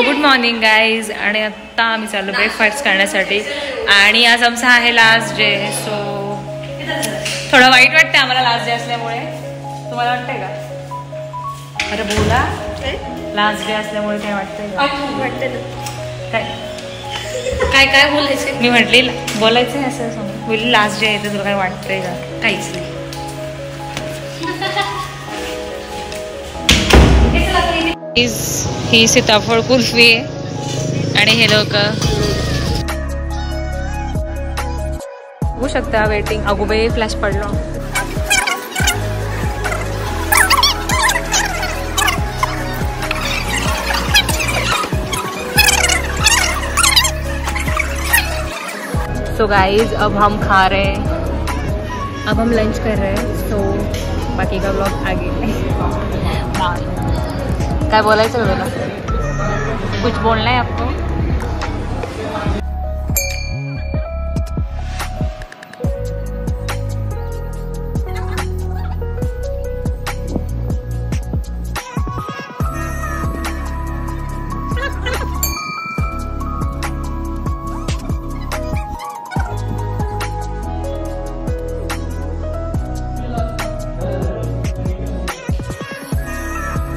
Good morning guys. आणि आत्ता आम्ही चाललो ब्रेकफास्ट करण्यासाठी आणि आज आमचा आहे लास्ट डे. सो थोडं वाईट वाटतंय आम्हाला लास्ट डे असल्यामुळे. तुम्हाला वाटतंय का? अरे बोला. लास्ट डे असल्यामुळे काय वाटतंय का? काय काय काय बोलायचं? मी म्हटली बोलायचं आहे असं सांग. बोलली लास्ट डे आहे तर तुला काय वाटतंय का? काहीच नाही. ही सीताफळ कुल्फी आहे आणि हे लोक बघू शकता वेटिंग. अगोबाई फ्लॅश पडलो. सो गाइज अब हम खा रहे हैं, अब हम लंच कर रहे हैं. सो बाकी का ब्लॉग आगे. क्या बोलायचं तुला? कुछ बोलना है आपको?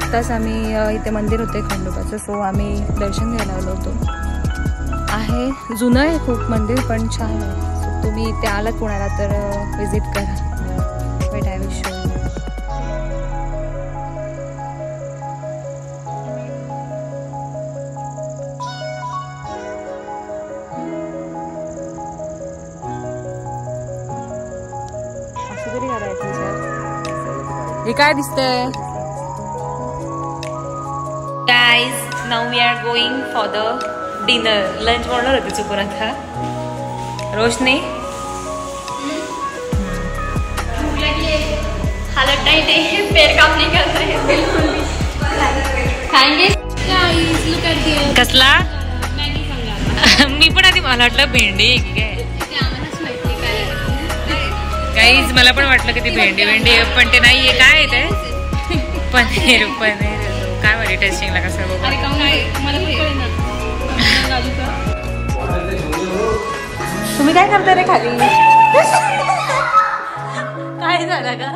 आत्ताच आम्ही इथे मंदिर होते खंडोबाचं. सो आम्ही दर्शन घ्यायला आलो होतो. आहे जुनं आहे खूप मंदिर पण छान आहे. सो तुम्ही इथे आलात पुण्याला तर विजिट करा. Weight I will show you. असं तरी करायचं सर. हे काय दिसतंय? Guys, now we are going for the dinner. Lunch बोलणार होते चुकून आता. रोशनी हालत टाइट है, पैर काम नहीं करता है बिल्कुल भी. खाएंगे गाइस. Look at this. कसला? मॅगी सांगा. मी पण आधी मला वाटलं भेंडी आहे की काय. गाईज मला पण वाटलं की ती भेंडी आहे पण ते नाहीये. काय आहे ते? पनीर. काय माहिती टेस्टिंगला कसं बघू. तुम्ही काय करता रे खाली? काय झालं का?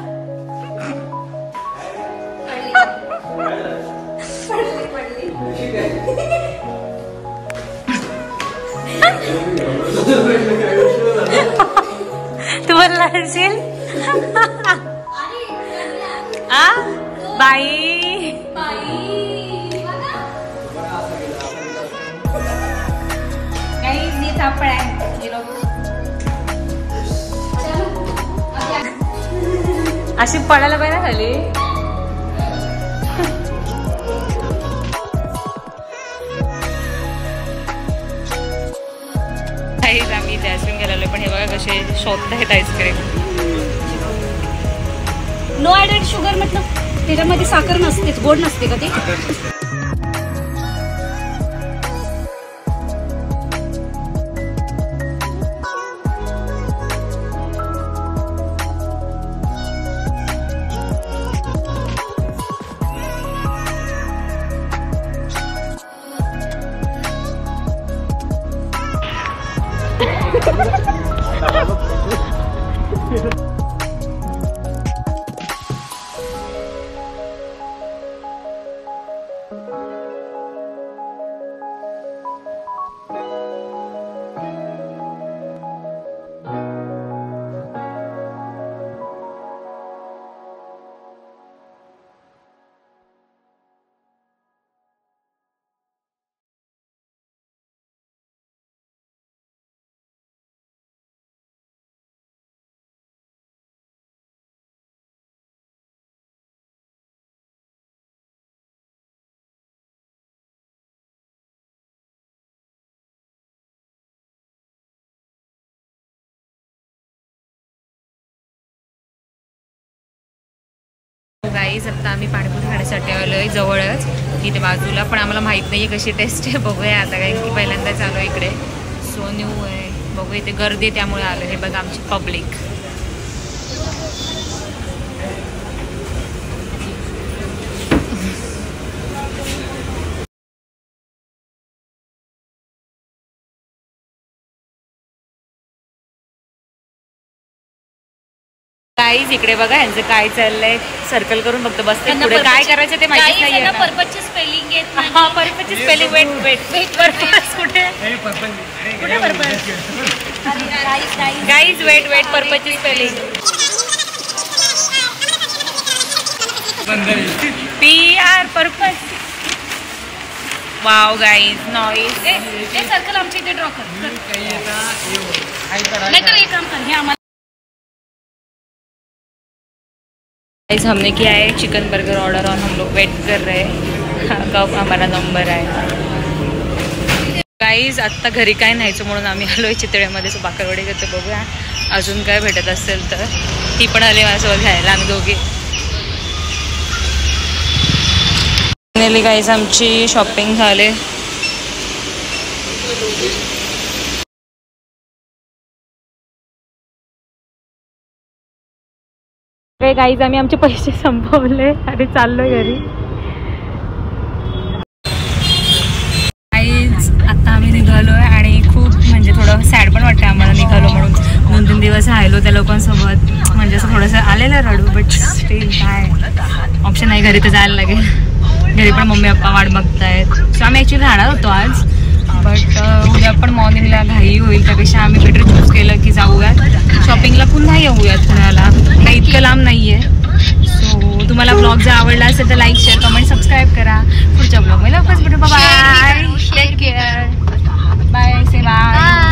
तुम्हाला लागशील आ बाई. ये थापड़ है ये लोग. अशी पडायला पाहिजे ना खाली. आम्ही इथे आईस्क्रीम गेलेलो पण हे बघा कसे शोधत आहेत आईस्क्रीम. नो ॲडेड शुगर मतलब त्याच्यामध्ये साखर नसतेच, गोड नसते का ते? गाईज आता आम्ही पाणीपुरी खाण्यासाठी आलोय जवळच इथे बाजूला. पण आम्हाला माहित नाहीये कशी टेस्ट आहे. बघूया आता कारण की पहिल्यांदाच आलो इकडे. सो न्यू आहे. बघू इथे गर्दी त्यामुळे आलो. हे बघा आमची पब्लिक. गाईज इकडे बघा यांचं काय चाललंय, सर्कल करून फक्त बसते, पुढे काय करायचं ते माहिती नाहीये ना. पर्पजची स्पेलिंग येत नाही. हा पर्पजची spelling wait wait wait purpose कुठे कुठे पर्पज गाईज वेट वेट पर्पजची spelling PR purpose. Wow guys noise. हे सर्कल आमच्या इथे ड्रॉ कर. नाही तर एक काम कर, हे आम्हाला. गाइस हमने किया है चिकन बर्गर ऑर्डर और हम लोग वेट कर रहे हैं कब हमारा नंबर आहे. गाईज आत्ता घरी काय न्यायचं म्हणून आम्ही आलो आहे चितळेमध्ये. सो बाकरवडी करतो, बघूया अजून काय भेटत असेल तर. ती पण आली माझ्यासोबत घ्यायला, आम्ही दोघी. फायनली गाईज आमची शॉपिंग झाले. गाईज आम्ही आमचे पैसे संपवले आणि चाललोय घरी. गाईज आता आम्ही निघालोय आणि खूप म्हणजे थोडं सॅड पण वाटतं आम्हाला निघालो म्हणून. 2-3 दिवस राहिलो त्या लोकांसोबत, म्हणजे असं थोडंसं आलेलं रडू, बट स्टील काय ऑप्शन नाही, घरी तर जायला लागेल. घरी पण मम्मी पप्पा वाट बघतायत. सो आम्ही ॲक्च्युली राहणार होतो आज, बट उद्या पण मॉर्निंगला घाई होईल, त्यापेक्षा आम्ही बेटर चूज केलं की जाऊयात शॉपिंगला, पुन्हा येऊयात पुण्याला, काही इतकं लांब नाही आहे. सो तुम्हाला ब्लॉग जर आवडला असेल तर लाईक शेअर कमेंट सबस्क्राईब करा. पुढच्या ब्लॉगमध्ये लवकरच भेटू. बाय, टेक केअर, बाय, से बाय.